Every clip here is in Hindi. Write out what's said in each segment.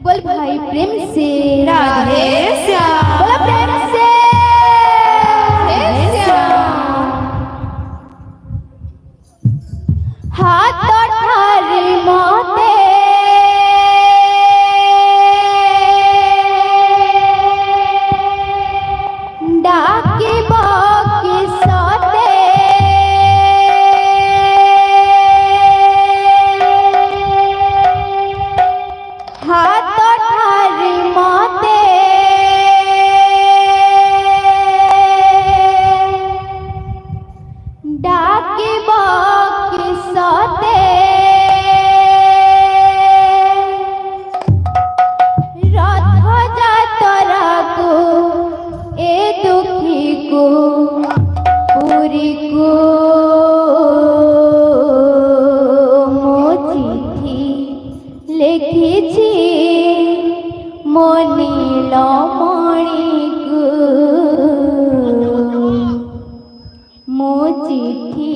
बोल भाई प्रेम से राधे श्याम। बोलो प्रेम से राधे श्याम। हाथ ठारी मोते डाकी बाकी सोते हाथ ठारी मोते डाकी बाकी सोते रथ जातरा को ए दुखी को पूरी को मो चिठी लिखिছি मो নীলমণি को मो चिठी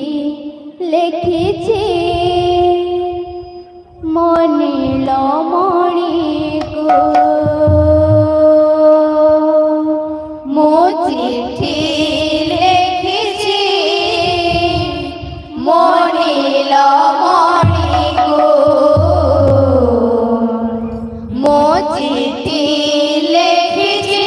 लिखिছি मो নীলমণি को मो चिठी लिखिছি मो নীলমণি को मो चिठी लिखिছি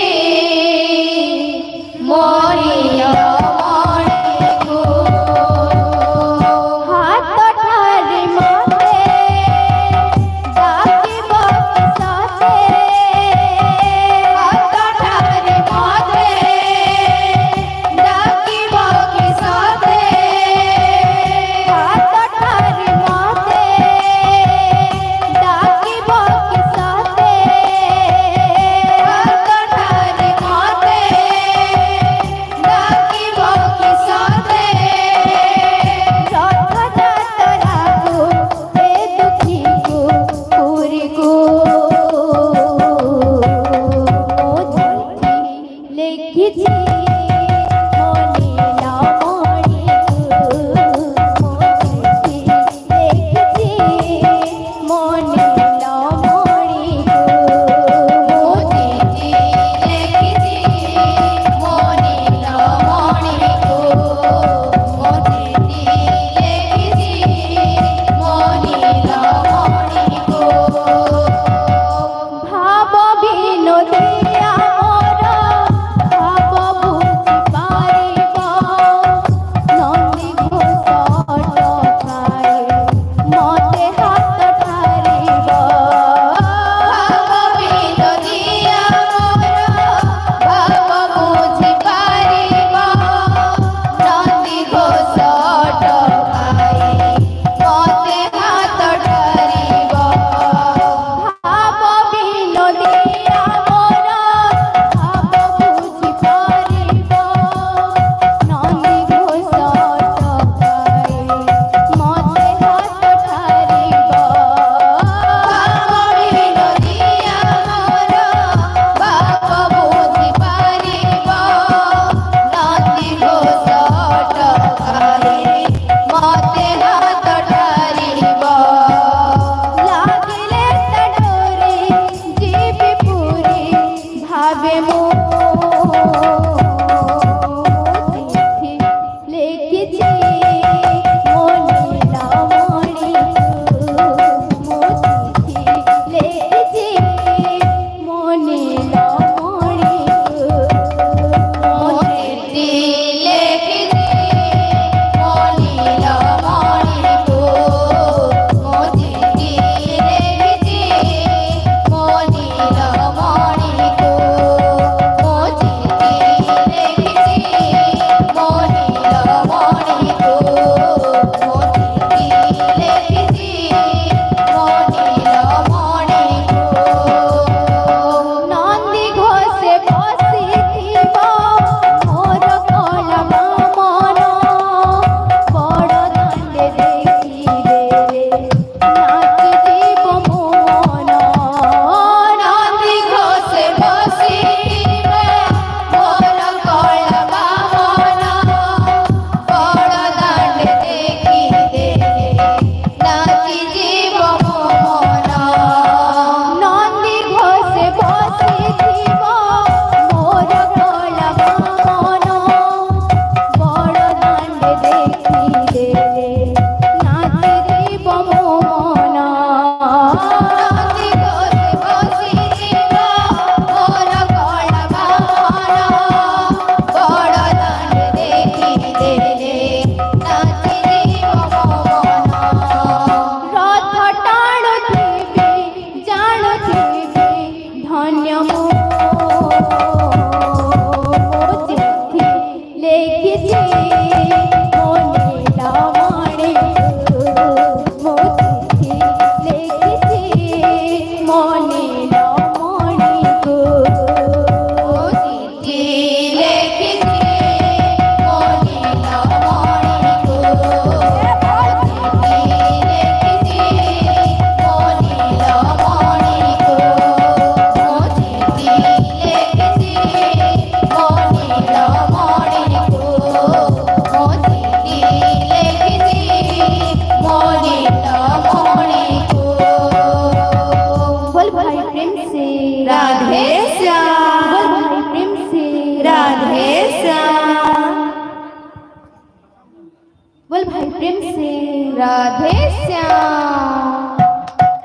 राधे श्याम।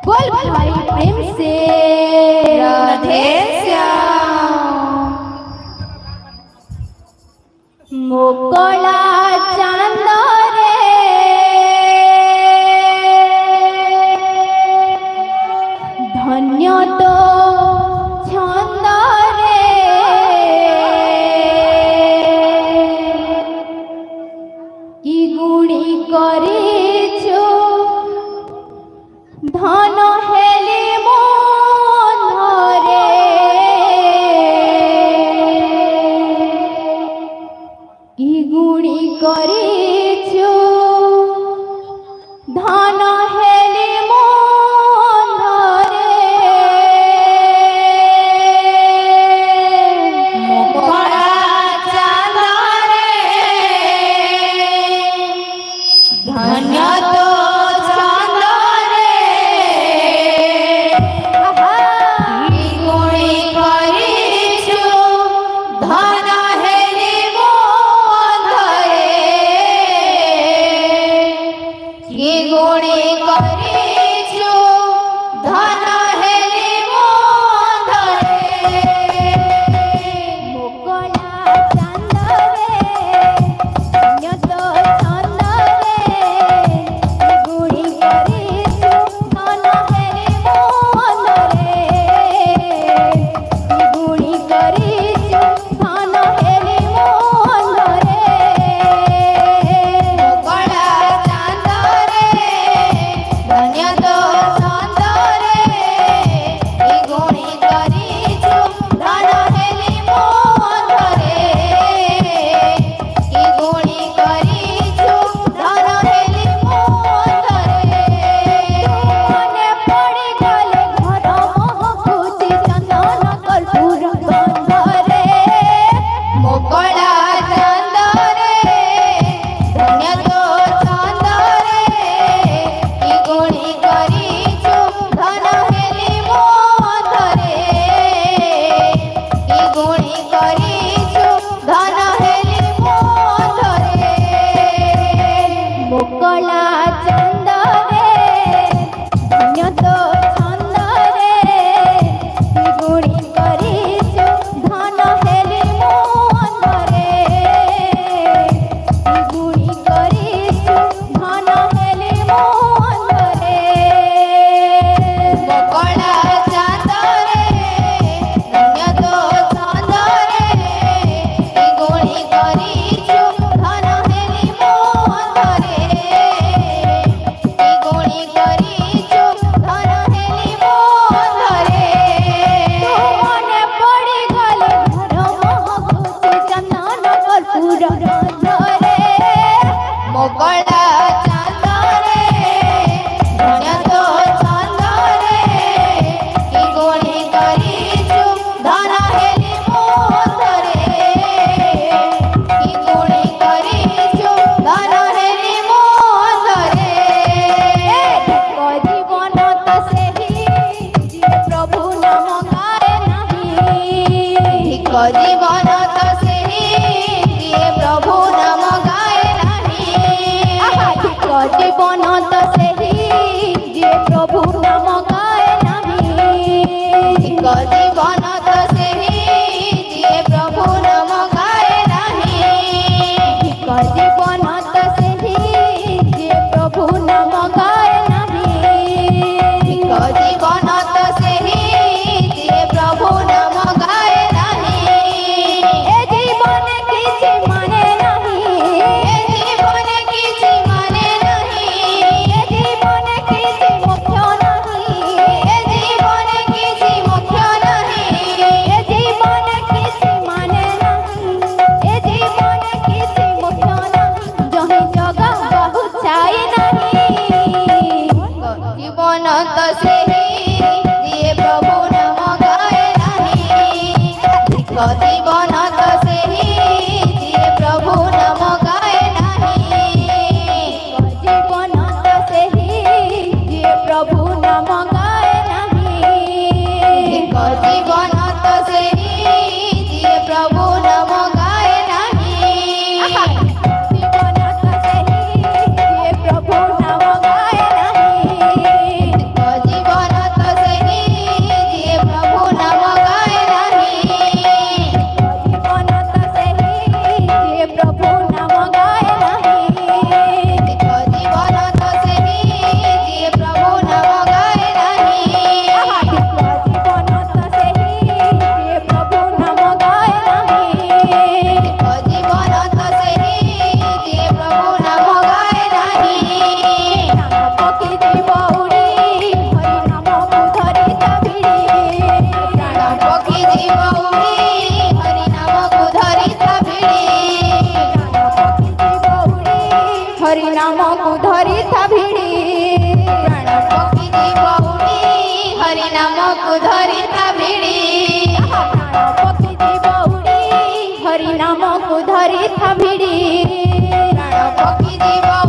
बोल भाई प्रेम से राधे श्याम। मोकला चांद रे धन्य तो छंद रे की गुणी करिछु धन हेली मोहरे की गुणी करिछु धन हेली मोहरे मोकला चांद रे धन्य तो चांद रे की गुणी करिछु धन हेली मोहरे की गुणी करिछु धन हेली मोहरे मोकला चांद रे धन्य तो छंद रे गुणी करिछु धन हेली मोहरे गुणी करिछु धन हेली मोहरे मोकला चांद रे धन्य तो चांद रे की गुणी करिछु धन हेली मोहरे की गुणी करिछु धन हेली मोहरे मने पड़ी गले घर महकुची चंदन कर्पूर गंध रे मोकला चांद रे धन्य तो चांद रे की गुणी करिछु धन हेली मोहरे की गुणी करिछु धन हेली मोहरे मोकला चंद रे धन्य तो छंद रे गुणी करिछु धन हेली मोहन रे गुणी करिछु धन हेली मोहन रे मोकला चांद रे धन्य तो चांद रे की गुणी करिछु धन हेली मोहरे की गुणी करिछु धन हेली मोहरे मने पड़ी गले घर महकुची चंदन कर्पूर गंध रे मोकला चांद रे धन्य तो चांद रे की गुणी करिछु धन हेली मोहरे की गुणी करिछु धन हेली मोहरे जीवन तो सेही जे प्रभु नाम गाए नहीं धिक जीवन तो सेही जिए प्रभु नाम गाए नाही धिक जीवन तो सेही जे प्रभु नाम गाए नहीं धिक जीवन तो सेही जिए प्रभु नाम गाए नाही धिक जीवन तो सेही जे प्रभु नाम गाए नहीं धिक जीवन तो सेही जिए प्रभु नाम गाए नाही ए जीवन किछि माने नहीं ए जीवन किछि माने नाही ए जीवन किछि मोक्ष नहीं ए जीवन किछि मोक्ष नाही ए जीवन किछि माने नहीं ए जीवन किछि मोक्ष नहीं जहीं जगह बहु छाई नहीं जीवन तो सेही जिए प्रभु नाम गाए नाही धिक जीवन तो सेही जिए प्रभु नाम गाए नाही जीवन तो सेही जे प्रभु नाम गाए नहीं धिक जीवन तो सेही जिए प्रभु नाम गाए नाही जीवन तो सेही जे प्रभु नाम ଯିବ ଉଡ଼ି ହରି ନାମକୁ ଧରିଥା ଭିଡ଼ି ହରି ନାମକୁ ଧରିଥା ଭିଡ଼ି ପ୍ରାଣ ପକ୍ଷୀ ଯିବ ଉଡ଼ି ହରି ନାମକୁ ଧରିଥା ଭିଡ଼ି ପକ୍ଷୀ ଯିବ ଉଡ଼ି ହରି ନାମକୁ ଧରିଥା ଭିଡ଼ି ପ୍ରାଣ ପକ୍ଷୀ ଯିବ